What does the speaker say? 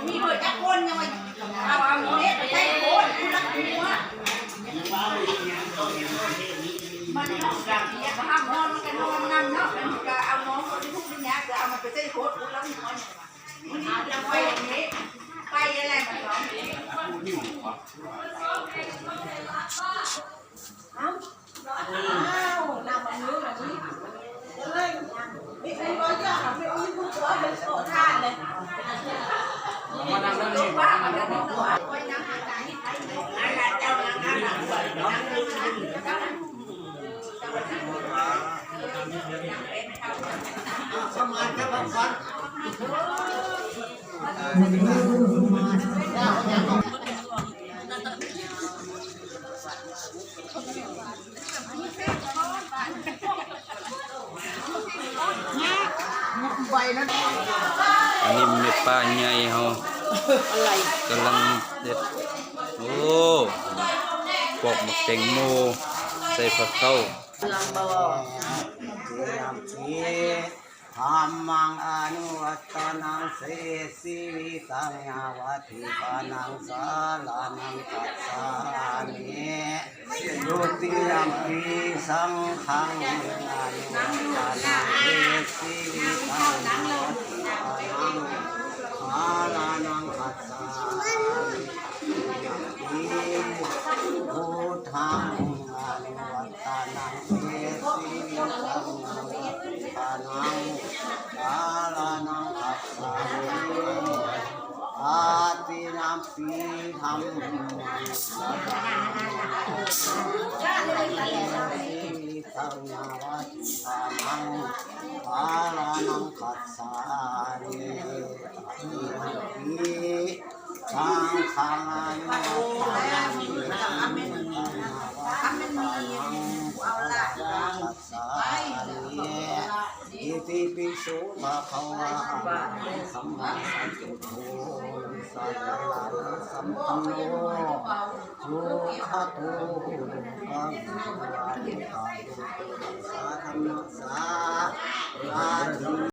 มีเบอร์จักคนยังไงเอาเนี่ยไปใช้โค้ดคุณรักคุณว่ามันต้องการที่จะห้ามนอนกันนอนนั่นเนาะมันก็เอาน้องคนที่ทุกข์ที่ยากจะเอามันไปใช้โค้ดคุณรักคุณว่ามันจะไปอย่างนี้ไปอะไรมันร้องน้ำมันเยอะแบบนี้เลยนี่ใครร้อยยอดไม่เอาที่พูดตัวเป็นโสดท่านเลยมาดังนั่นนี่ว่ามันจะต้องตัวไว้น้ำหายใจอะไรเจ้าน้ำน้ำน้ำสมาธิบำบัดอันนี้มันเป็นปลาใหญ่เฮากำลังเด็ดโอ้ปอกหมกแตงโมใส่ผักเข้าธรรมังอนุวัตนังเสสีวิตังยาวติปานังสาลานังกัสสามิดุติยมปีสังฆังอนุวัตนังเสสีวิตังยาวติปานังสาลานังกัสสามิพุทธังอนุวัตนังเสสีวิตังปานังกาลานังคัสสามิอาตินัมปีธรรมังสัจจังสังนาวัตตานังกาลานังคัสสามิอาตินัมปีสังฆังอนุวัตตังอิติปิโสภะคะวะอะระหะสัมมาสัมพุทโธสัจจะสัมปันโนสุขโตกังสุวานิกาโตสาธรรมสา